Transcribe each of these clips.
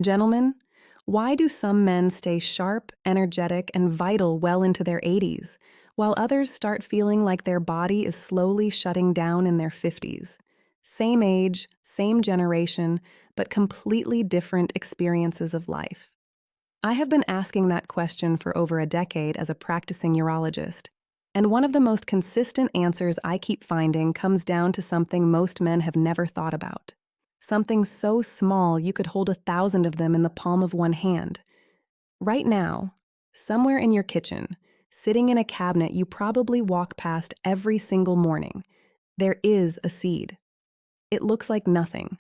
Gentlemen, why do some men stay sharp, energetic, and vital well into their 80s, while others start feeling like their body is slowly shutting down in their 50s? Same age, same generation, but completely different experiences of life. I have been asking that question for over a decade as a practicing urologist, and one of the most consistent answers I keep finding comes down to something most men have never thought about. Something so small you could hold 1,000 of them in the palm of one hand. Right now, somewhere in your kitchen, sitting in a cabinet you probably walk past every single morning, there is a seed. It looks like nothing,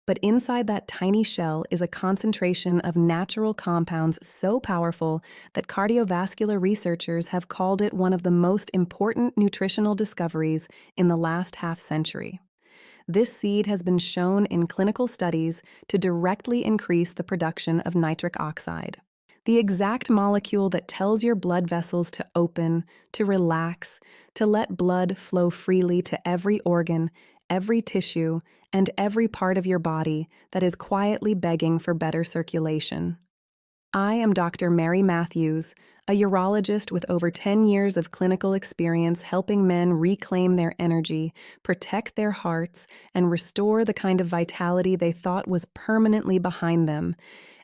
but inside that tiny shell is a concentration of natural compounds so powerful that cardiovascular researchers have called it one of the most important nutritional discoveries in the last half-century. This seed has been shown in clinical studies to directly increase the production of nitric oxide, the exact molecule that tells your blood vessels to open, to relax, to let blood flow freely to every organ, every tissue, and every part of your body that is quietly begging for better circulation. I am Dr. Mary Matthews, a urologist with over 10 years of clinical experience helping men reclaim their energy, protect their hearts, and restore the kind of vitality they thought was permanently behind them.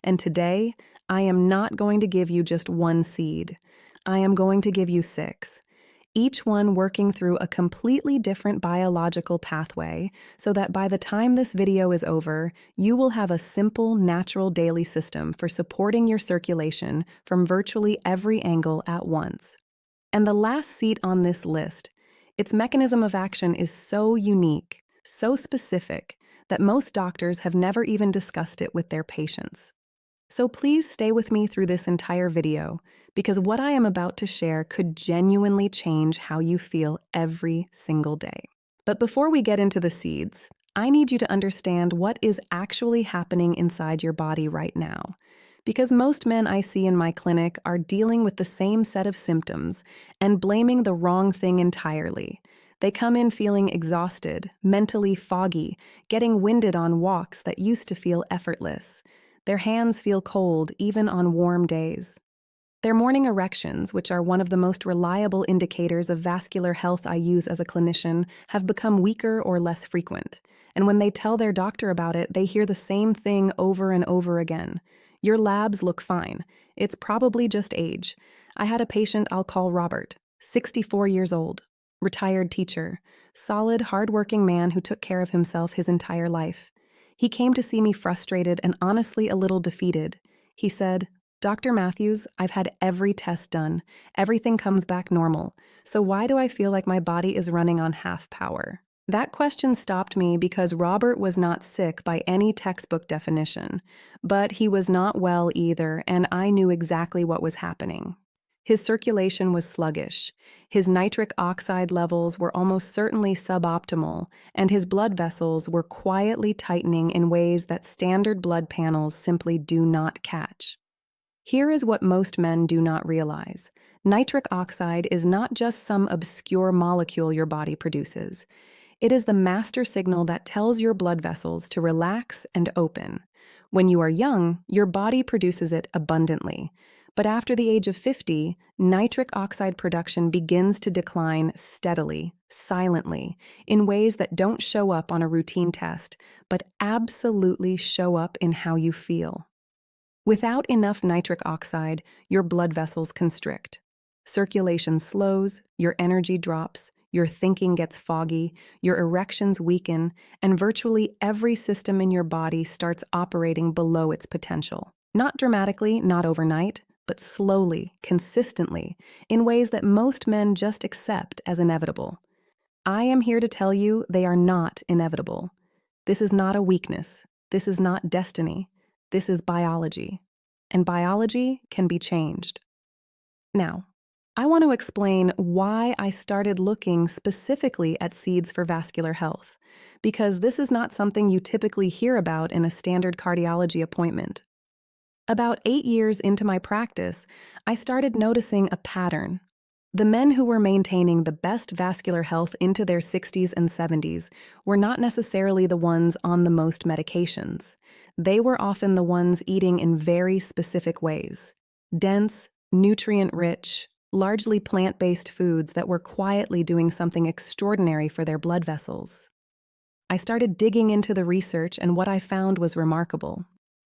And today, I am not going to give you just one seed. I am going to give you 6. Each one working through a completely different biological pathway so that by the time this video is over, you will have a simple, natural daily system for supporting your circulation from virtually every angle at once. And the last seed on this list, its mechanism of action is so unique, so specific, that most doctors have never even discussed it with their patients. So please stay with me through this entire video, because what I am about to share could genuinely change how you feel every single day. But before we get into the seeds, I need you to understand what is actually happening inside your body right now. Because most men I see in my clinic are dealing with the same set of symptoms and blaming the wrong thing entirely. They come in feeling exhausted, mentally foggy, getting winded on walks that used to feel effortless. Their hands feel cold even on warm days. Their morning erections, which are one of the most reliable indicators of vascular health I use as a clinician, have become weaker or less frequent. And when they tell their doctor about it, they hear the same thing over and over again. Your labs look fine. It's probably just age. I had a patient I'll call Robert, 64 years old, retired teacher, solid, hardworking man who took care of himself his entire life. He came to see me frustrated and honestly a little defeated. He said, "Dr. Matthews, I've had every test done. Everything comes back normal. So why do I feel like my body is running on half power?" That question stopped me because Robert was not sick by any textbook definition, but he was not well either, and I knew exactly what was happening. His circulation was sluggish, his nitric oxide levels were almost certainly suboptimal, and his blood vessels were quietly tightening in ways that standard blood panels simply do not catch. Here is what most men do not realize. Nitric oxide is not just some obscure molecule your body produces. It is the master signal that tells your blood vessels to relax and open. When you are young, your body produces it abundantly. But after the age of 50, nitric oxide production begins to decline steadily, silently, in ways that don't show up on a routine test, but absolutely show up in how you feel. Without enough nitric oxide, your blood vessels constrict. Circulation slows, your energy drops, your thinking gets foggy, your erections weaken, and virtually every system in your body starts operating below its potential. Not dramatically, not overnight, but slowly, consistently, in ways that most men just accept as inevitable. I am here to tell you they are not inevitable. This is not a weakness. This is not destiny. This is biology. And biology can be changed. Now, I want to explain why I started looking specifically at seeds for vascular health, because this is not something you typically hear about in a standard cardiology appointment. About 8 years into my practice, I started noticing a pattern. The men who were maintaining the best vascular health into their 60s and 70s were not necessarily the ones on the most medications. They were often the ones eating in very specific ways. Dense, nutrient-rich, largely plant-based foods that were quietly doing something extraordinary for their blood vessels. I started digging into the research, and what I found was remarkable.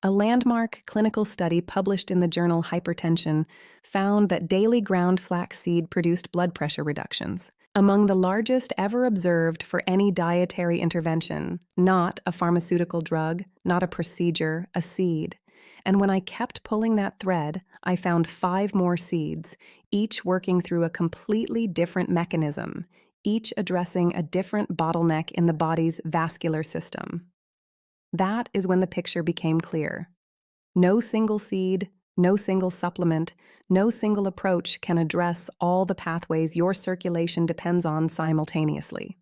A landmark clinical study published in the journal Hypertension found that daily ground flaxseed produced blood pressure reductions, among the largest ever observed for any dietary intervention, not a pharmaceutical drug, not a procedure, a seed. And when I kept pulling that thread, I found 5 more seeds, each working through a completely different mechanism, each addressing a different bottleneck in the body's vascular system. That is when the picture became clear. No single seed, no single supplement, no single approach can address all the pathways your circulation depends on simultaneously.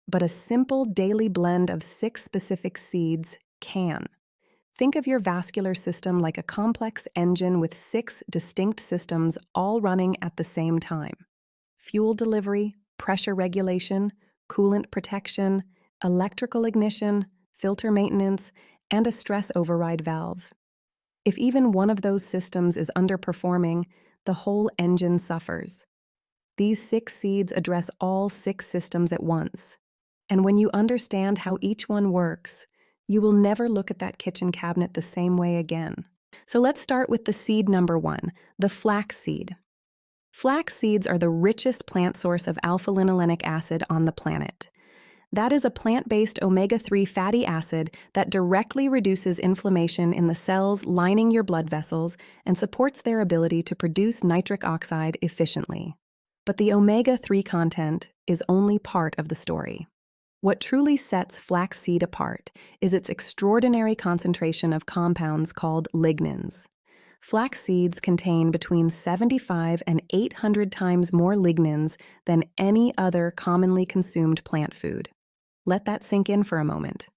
But a simple daily blend of 6 specific seeds can. Think of your vascular system like a complex engine with 6 distinct systems all running at the same time. Fuel delivery, pressure regulation, coolant protection, electrical ignition, filter maintenance, and a stress override valve. If even one of those systems is underperforming, the whole engine suffers. These 6 seeds address all 6 systems at once. And when you understand how each one works, you will never look at that kitchen cabinet the same way again. So let's start with the seed number 1, the flaxseed. Flax seeds are the richest plant source of alpha-linolenic acid on the planet. That is a plant-based omega-3 fatty acid that directly reduces inflammation in the cells lining your blood vessels and supports their ability to produce nitric oxide efficiently. But the omega-3 content is only part of the story. What truly sets flaxseed apart is its extraordinary concentration of compounds called lignans. Flax seeds contain between 75 and 800 times more lignans than any other commonly consumed plant food. Let that sink in for a moment.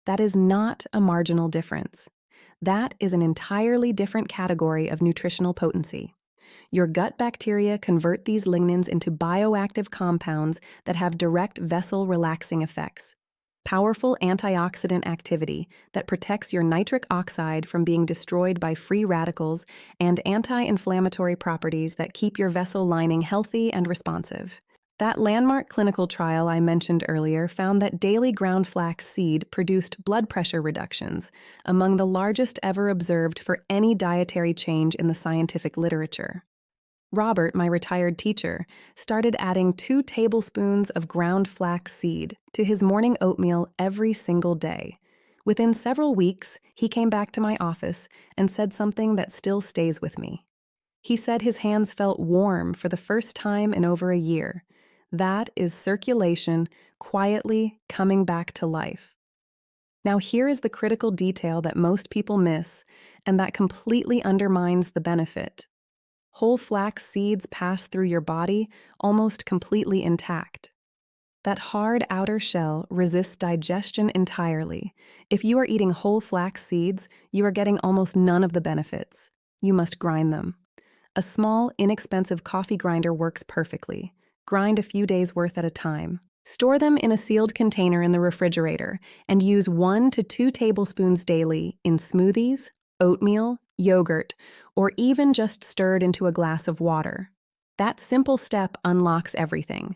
That is not a marginal difference. That is an entirely different category of nutritional potency. Your gut bacteria convert these lignans into bioactive compounds that have direct vessel-relaxing effects. Powerful antioxidant activity that protects your nitric oxide from being destroyed by free radicals, and anti-inflammatory properties that keep your vessel lining healthy and responsive. That landmark clinical trial I mentioned earlier found that daily ground flax seed produced blood pressure reductions, among the largest ever observed for any dietary change in the scientific literature. Robert, my retired teacher, started adding 2 tablespoons of ground flax seed to his morning oatmeal every single day. Within several weeks, he came back to my office and said something that still stays with me. He said his hands felt warm for the first time in over a year. That is circulation quietly coming back to life. Now here is the critical detail that most people miss and that completely undermines the benefit. Whole flax seeds pass through your body almost completely intact. That hard outer shell resists digestion entirely. If you are eating whole flax seeds, you are getting almost none of the benefits. You must grind them. A small, inexpensive coffee grinder works perfectly. Grind a few days' worth at a time. Store them in a sealed container in the refrigerator and use 1 to 2 tablespoons daily in smoothies, oatmeal, yogurt, or even just stirred into a glass of water. That simple step unlocks everything.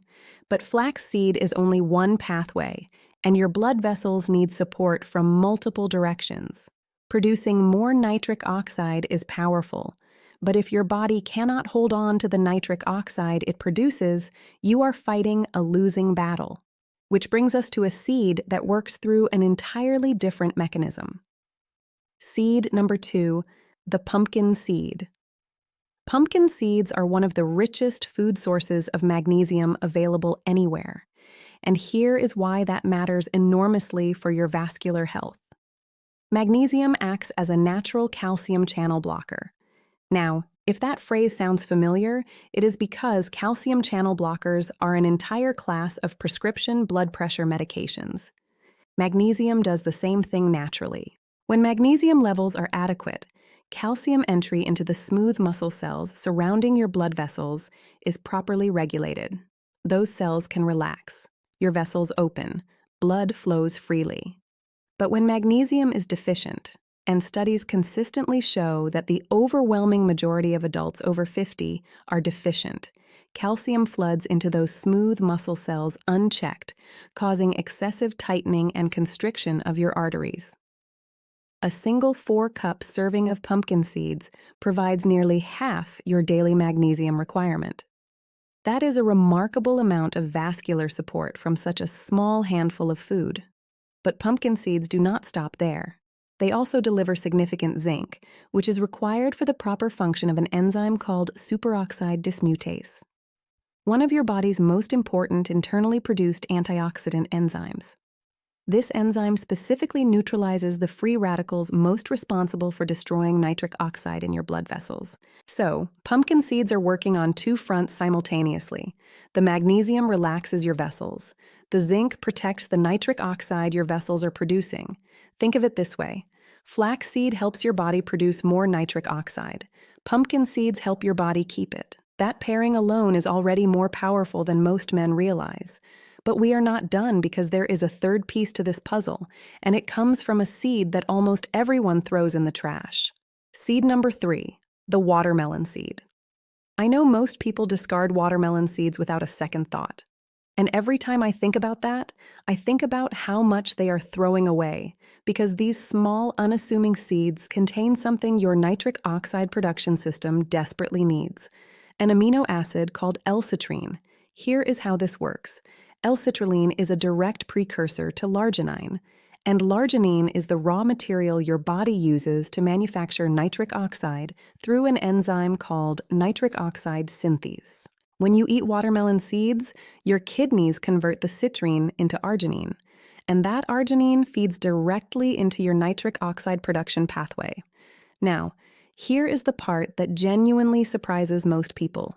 But flaxseed is only one pathway, and your blood vessels need support from multiple directions. Producing more nitric oxide is powerful, but if your body cannot hold on to the nitric oxide it produces, you are fighting a losing battle. Which brings us to a seed that works through an entirely different mechanism. Seed number 2, the pumpkin seed. Pumpkin seeds are one of the richest food sources of magnesium available anywhere. And here is why that matters enormously for your vascular health. Magnesium acts as a natural calcium channel blocker. Now, if that phrase sounds familiar, it is because calcium channel blockers are an entire class of prescription blood pressure medications. Magnesium does the same thing naturally. When magnesium levels are adequate, calcium entry into the smooth muscle cells surrounding your blood vessels is properly regulated. Those cells can relax, your vessels open, blood flows freely. But when magnesium is deficient, and studies consistently show that the overwhelming majority of adults over 50 are deficient, calcium floods into those smooth muscle cells unchecked, causing excessive tightening and constriction of your arteries. A single 4-cup serving of pumpkin seeds provides nearly half your daily magnesium requirement. That is a remarkable amount of vascular support from such a small handful of food. But pumpkin seeds do not stop there. They also deliver significant zinc, which is required for the proper function of an enzyme called superoxide dismutase, one of your body's most important internally produced antioxidant enzymes. This enzyme specifically neutralizes the free radicals most responsible for destroying nitric oxide in your blood vessels. So, pumpkin seeds are working on two fronts simultaneously. The magnesium relaxes your vessels. The zinc protects the nitric oxide your vessels are producing. Think of it this way. Flaxseed helps your body produce more nitric oxide. Pumpkin seeds help your body keep it. That pairing alone is already more powerful than most men realize. But we are not done because there is a third piece to this puzzle, and it comes from a seed that almost everyone throws in the trash. Seed number 3, the watermelon seed. I know most people discard watermelon seeds without a second thought. And every time I think about that, I think about how much they are throwing away, because these small, unassuming seeds contain something your nitric oxide production system desperately needs, an amino acid called L-citrine. Here is how this works. L-citrulline is a direct precursor to l'arginine, and l'arginine is the raw material your body uses to manufacture nitric oxide through an enzyme called nitric oxide synthase. When you eat watermelon seeds, your kidneys convert the citrine into arginine, and that arginine feeds directly into your nitric oxide production pathway. Now, here is the part that genuinely surprises most people.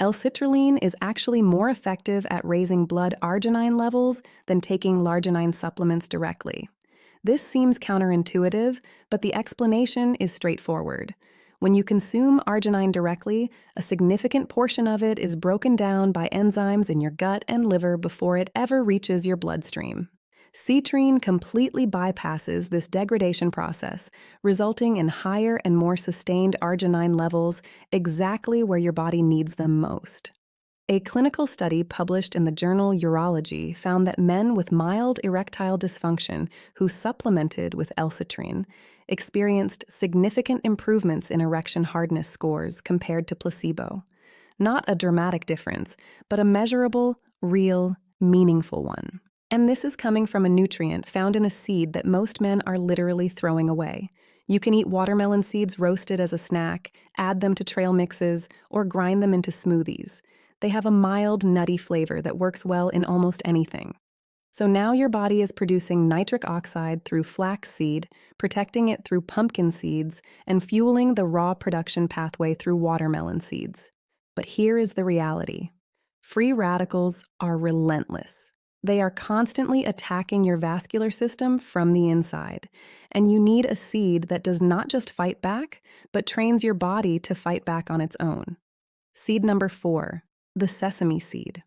L-citrulline is actually more effective at raising blood arginine levels than taking l'arginine supplements directly. This seems counterintuitive, but the explanation is straightforward. When you consume arginine directly, a significant portion of it is broken down by enzymes in your gut and liver before it ever reaches your bloodstream. Citrine completely bypasses this degradation process, resulting in higher and more sustained arginine levels exactly where your body needs them most. A clinical study published in the journal Urology found that men with mild erectile dysfunction who supplemented with L-citrine experienced significant improvements in erection hardness scores compared to placebo. Not a dramatic difference, but a measurable, real, meaningful one. And this is coming from a nutrient found in a seed that most men are literally throwing away. You can eat watermelon seeds roasted as a snack, add them to trail mixes, or grind them into smoothies. They have a mild, nutty flavor that works well in almost anything. So now your body is producing nitric oxide through flaxseed, protecting it through pumpkin seeds, and fueling the raw production pathway through watermelon seeds. But here is the reality. Free radicals are relentless. They are constantly attacking your vascular system from the inside, and you need a seed that does not just fight back, but trains your body to fight back on its own. Seed number 4, the sesame seed.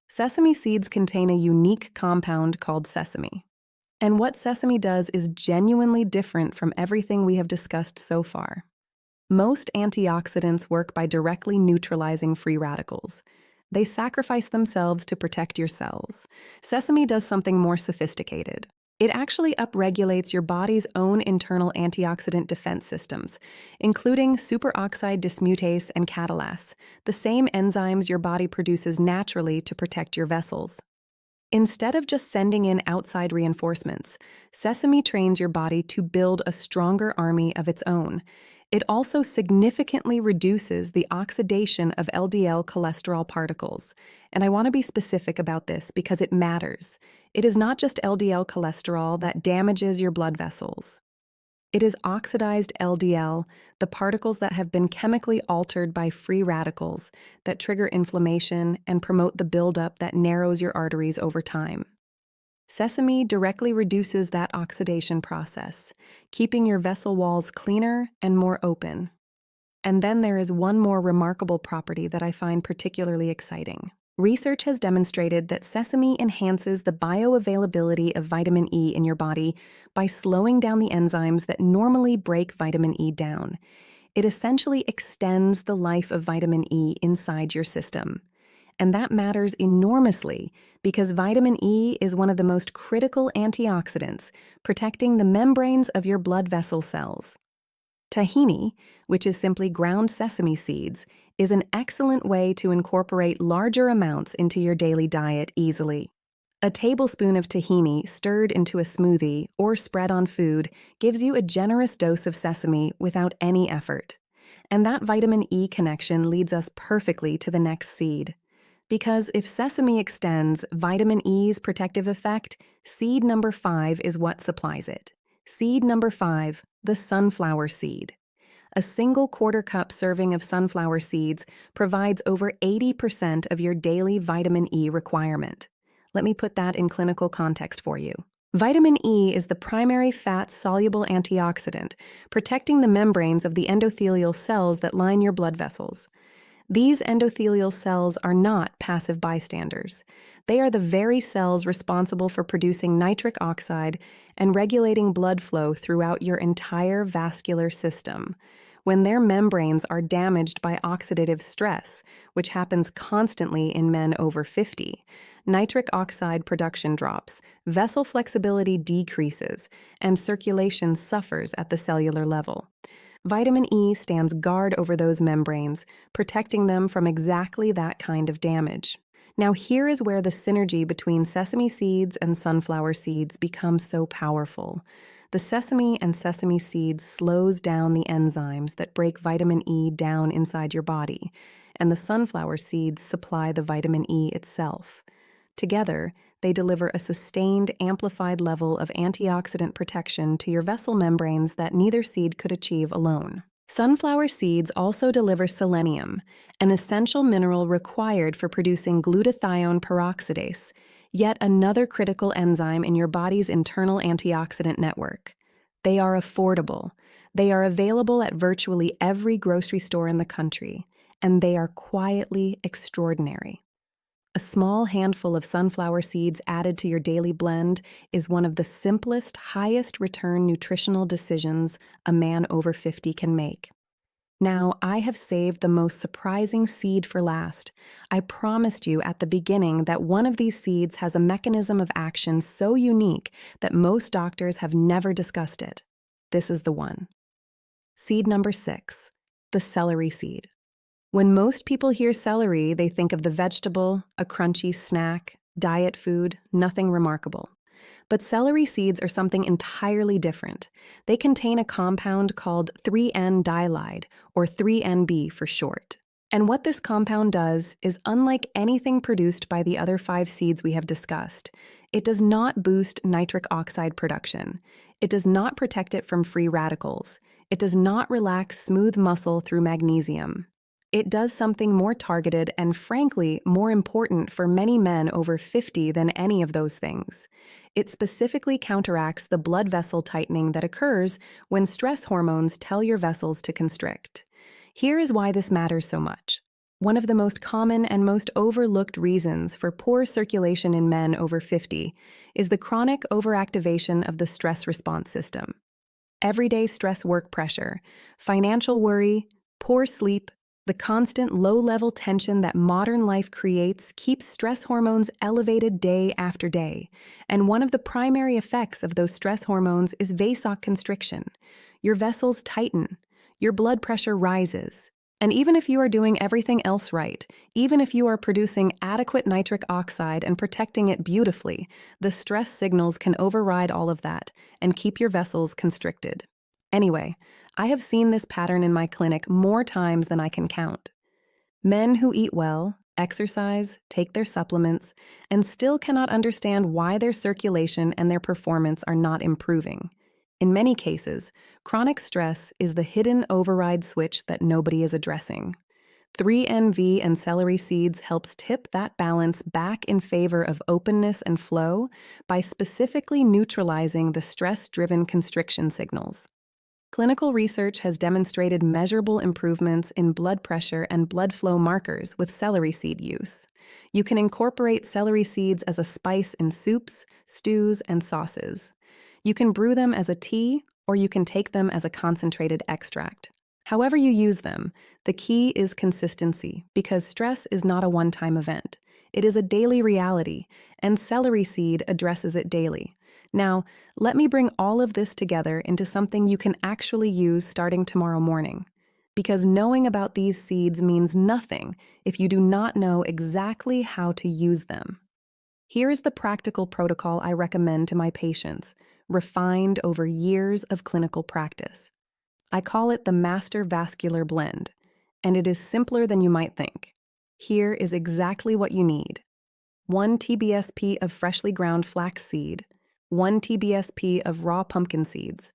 Sesame seeds contain a unique compound called sesame. And what sesame does is genuinely different from everything we have discussed so far. Most antioxidants work by directly neutralizing free radicals. They sacrifice themselves to protect your cells. Sesame does something more sophisticated. It actually upregulates your body's own internal antioxidant defense systems, including superoxide dismutase and catalase, the same enzymes your body produces naturally to protect your vessels. Instead of just sending in outside reinforcements, sesame trains your body to build a stronger army of its own. It also significantly reduces the oxidation of LDL cholesterol particles. And I want to be specific about this because it matters. It is not just LDL cholesterol that damages your blood vessels. It is oxidized LDL, the particles that have been chemically altered by free radicals that trigger inflammation and promote the buildup that narrows your arteries over time. Sesame directly reduces that oxidation process, keeping your vessel walls cleaner and more open. And then there is one more remarkable property that I find particularly exciting. Research has demonstrated that sesame enhances the bioavailability of vitamin E in your body by slowing down the enzymes that normally break vitamin E down. It essentially extends the life of vitamin E inside your system. And that matters enormously because vitamin E is one of the most critical antioxidants, protecting the membranes of your blood vessel cells. Tahini, which is simply ground sesame seeds, is an excellent way to incorporate larger amounts into your daily diet easily. A tablespoon of tahini stirred into a smoothie or spread on food gives you a generous dose of sesame without any effort. And that vitamin E connection leads us perfectly to the next seed. Because if sesame extends vitamin E's protective effect, seed number 5 is what supplies it. Seed number 5, the sunflower seed. A single quarter-cup serving of sunflower seeds provides over 80% of your daily vitamin E requirement. Let me put that in clinical context for you. Vitamin E is the primary fat-soluble antioxidant, protecting the membranes of the endothelial cells that line your blood vessels. These endothelial cells are not passive bystanders. They are the very cells responsible for producing nitric oxide and regulating blood flow throughout your entire vascular system. When their membranes are damaged by oxidative stress, which happens constantly in men over 50, nitric oxide production drops, vessel flexibility decreases, and circulation suffers at the cellular level. Vitamin E stands guard over those membranes, protecting them from exactly that kind of damage. Now, here is where the synergy between sesame seeds and sunflower seeds becomes so powerful. The sesame and sesame seeds slows down the enzymes that break vitamin E down inside your body, and the sunflower seeds supply the vitamin E itself. Together, they deliver a sustained, amplified level of antioxidant protection to your vessel membranes that neither seed could achieve alone. Sunflower seeds also deliver selenium, an essential mineral required for producing glutathione peroxidase, yet another critical enzyme in your body's internal antioxidant network. They are affordable. They are available at virtually every grocery store in the country, and they are quietly extraordinary. A small handful of sunflower seeds added to your daily blend is one of the simplest, highest return nutritional decisions a man over 50 can make. Now, I have saved the most surprising seed for last. I promised you at the beginning that one of these seeds has a mechanism of action so unique that most doctors have never discussed it. This is the one. Seed number 6, the celery seed. When most people hear celery, they think of the vegetable, a crunchy snack, diet food, nothing remarkable. But celery seeds are something entirely different. They contain a compound called 3N-dialide, or 3NB for short. And what this compound does is unlike anything produced by the other 5 seeds we have discussed. It does not boost nitric oxide production. It does not protect it from free radicals. It does not relax smooth muscle through magnesium. It does something more targeted and, frankly, more important for many men over 50 than any of those things. It specifically counteracts the blood vessel tightening that occurs when stress hormones tell your vessels to constrict. Here is why this matters so much. One of the most common and most overlooked reasons for poor circulation in men over 50 is the chronic overactivation of the stress response system. Everyday stress work pressure, financial worry, poor sleep, the constant low-level tension that modern life creates keeps stress hormones elevated day after day, and one of the primary effects of those stress hormones is vasoconstriction. Your vessels tighten, your blood pressure rises, and even if you are doing everything else right, even if you are producing adequate nitric oxide and protecting it beautifully, the stress signals can override all of that and keep your vessels constricted. Anyway, I have seen this pattern in my clinic more times than I can count. Men who eat well, exercise, take their supplements, and still cannot understand why their circulation and their performance are not improving. In many cases, chronic stress is the hidden override switch that nobody is addressing. 3NV and celery seeds helps tip that balance back in favor of openness and flow by specifically neutralizing the stress-driven constriction signals. Clinical research has demonstrated measurable improvements in blood pressure and blood flow markers with celery seed use. You can incorporate celery seeds as a spice in soups, stews, and sauces. You can brew them as a tea, or you can take them as a concentrated extract. However you use them, the key is consistency, because stress is not a one-time event. It is a daily reality, and celery seed addresses it daily. Now, let me bring all of this together into something you can actually use starting tomorrow morning. Because knowing about these seeds means nothing if you do not know exactly how to use them. Here is the practical protocol I recommend to my patients, refined over years of clinical practice. I call it the Master Vascular Blend, and it is simpler than you might think. Here is exactly what you need. 1 TBSP of freshly ground flaxseed, 1 TBSP of raw pumpkin seeds,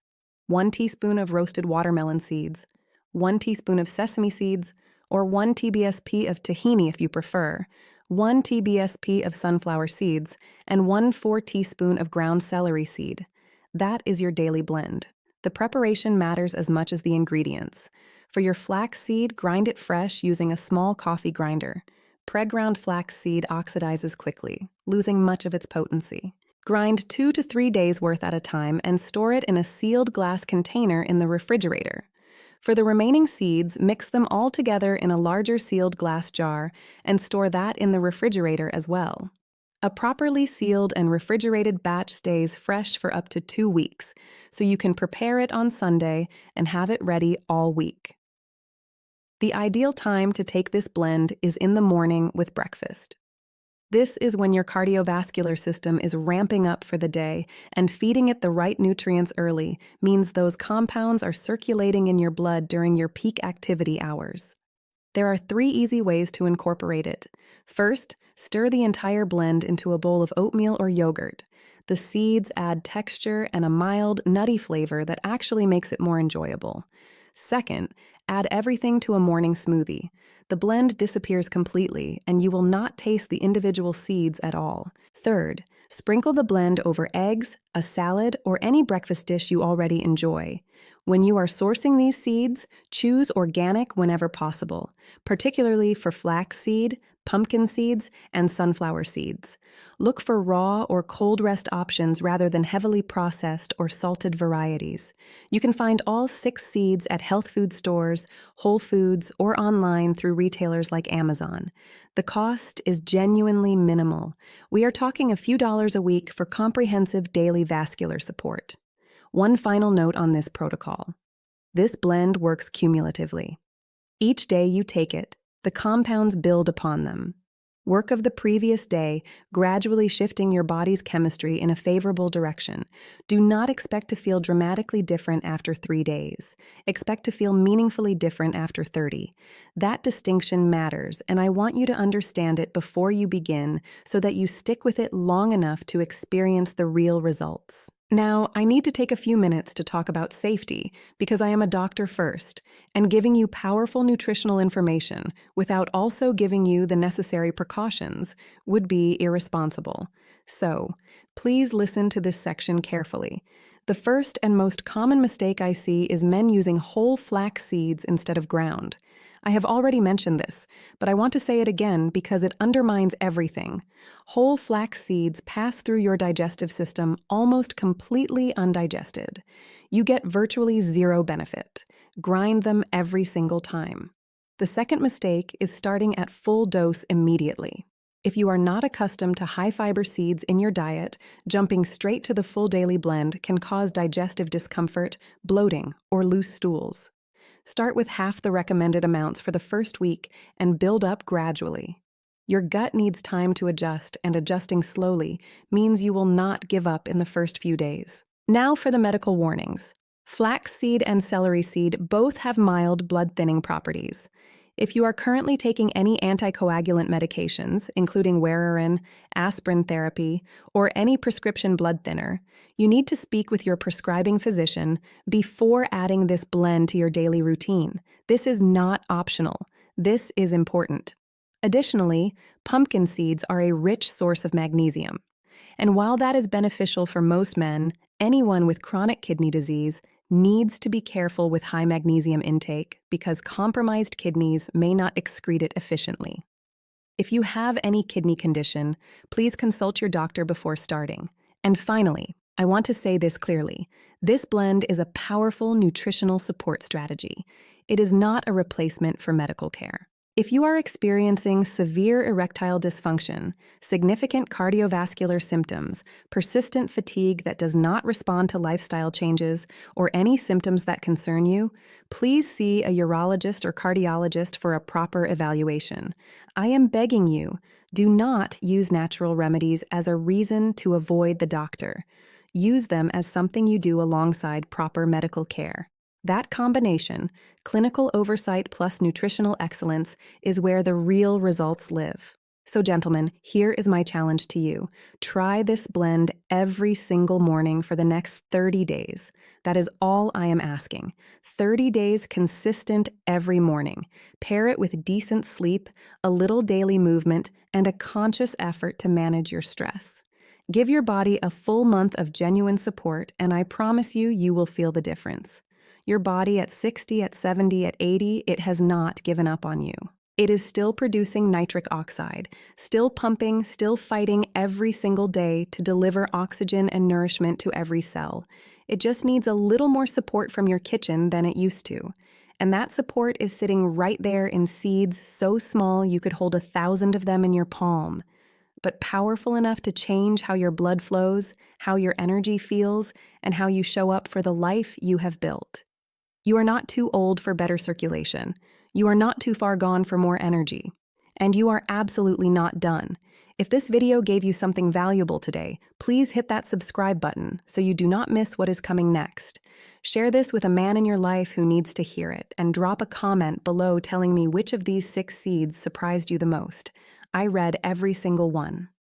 1 teaspoon of roasted watermelon seeds, 1 teaspoon of sesame seeds, or 1 TBSP of tahini if you prefer, 1 TBSP of sunflower seeds, and 1/4 teaspoon of ground celery seed. That is your daily blend. The preparation matters as much as the ingredients. For your flaxseed, grind it fresh using a small coffee grinder. Pre-ground flaxseed oxidizes quickly, losing much of its potency. Grind 2 to 3 days worth at a time and store it in a sealed glass container in the refrigerator. For the remaining seeds, mix them all together in a larger sealed glass jar and store that in the refrigerator as well. A properly sealed and refrigerated batch stays fresh for up to 2 weeks, so you can prepare it on Sunday and have it ready all week. The ideal time to take this blend is in the morning with breakfast. This is when your cardiovascular system is ramping up for the day, and feeding it the right nutrients early means those compounds are circulating in your blood during your peak activity hours. There are 3 easy ways to incorporate it. First, stir the entire blend into a bowl of oatmeal or yogurt. The seeds add texture and a mild, nutty flavor that actually makes it more enjoyable. Second, add everything to a morning smoothie. The blend disappears completely, and you will not taste the individual seeds at all. Third, sprinkle the blend over eggs, a salad, or any breakfast dish you already enjoy. When you are sourcing these seeds, choose organic whenever possible, particularly for flaxseed, pumpkin seeds, and sunflower seeds. Look for raw or cold-rest options rather than heavily processed or salted varieties. You can find all 6 seeds at health food stores, Whole Foods, or online through retailers like Amazon. The cost is genuinely minimal. We are talking a few dollars a week for comprehensive daily vascular support. One final note on this protocol. This blend works cumulatively. Each day you take it, the compounds build upon them. Work of the previous day, gradually shifting your body's chemistry in a favorable direction. Do not expect to feel dramatically different after 3 days. Expect to feel meaningfully different after 30. That distinction matters, and I want you to understand it before you begin so that you stick with it long enough to experience the real results. Now, I need to take a few minutes to talk about safety because I am a doctor first, and giving you powerful nutritional information without also giving you the necessary precautions would be irresponsible. So, please listen to this section carefully. The first and most common mistake I see is men using whole flax seeds instead of ground. I have already mentioned this, but I want to say it again because it undermines everything. Whole flax seeds pass through your digestive system almost completely undigested. You get virtually zero benefit. Grind them every single time. The second mistake is starting at full dose immediately. If you are not accustomed to high-fiber seeds in your diet, jumping straight to the full daily blend can cause digestive discomfort, bloating, or loose stools. Start with half the recommended amounts for the first week and build up gradually. Your gut needs time to adjust, and adjusting slowly means you will not give up in the first few days. Now for the medical warnings. Flaxseed and celery seed both have mild blood-thinning properties. If you are currently taking any anticoagulant medications, including Wararin, aspirin therapy, or any prescription blood thinner, you need to speak with your prescribing physician before adding this blend to your daily routine. This is not optional. This is important. Additionally, pumpkin seeds are a rich source of magnesium. And while that is beneficial for most men, anyone with chronic kidney disease needs to be careful with high magnesium intake because compromised kidneys may not excrete it efficiently. If you have any kidney condition, please consult your doctor before starting. And finally, I want to say this clearly. This blend is a powerful nutritional support strategy. It is not a replacement for medical care. If you are experiencing severe erectile dysfunction, significant cardiovascular symptoms, persistent fatigue that does not respond to lifestyle changes, or any symptoms that concern you, please see a urologist or cardiologist for a proper evaluation. I am begging you, do not use natural remedies as a reason to avoid the doctor. Use them as something you do alongside proper medical care. That combination, clinical oversight plus nutritional excellence, is where the real results live. So gentlemen, here is my challenge to you. Try this blend every single morning for the next 30 days. That is all I am asking. 30 days consistent every morning. Pair it with decent sleep, a little daily movement, and a conscious effort to manage your stress. Give your body a full month of genuine support, and I promise you, you will feel the difference. Your body at 60, at 70, at 80, it has not given up on you. It is still producing nitric oxide, still pumping, still fighting every single day to deliver oxygen and nourishment to every cell. It just needs a little more support from your kitchen than it used to. And that support is sitting right there in seeds so small you could hold 1,000 of them in your palm, but powerful enough to change how your blood flows, how your energy feels, and how you show up for the life you have built. You are not too old for better circulation. You are not too far gone for more energy. And you are absolutely not done. If this video gave you something valuable today, please hit that subscribe button so you do not miss what is coming next. Share this with a man in your life who needs to hear it, and drop a comment below telling me which of these 6 seeds surprised you the most. I read every single one.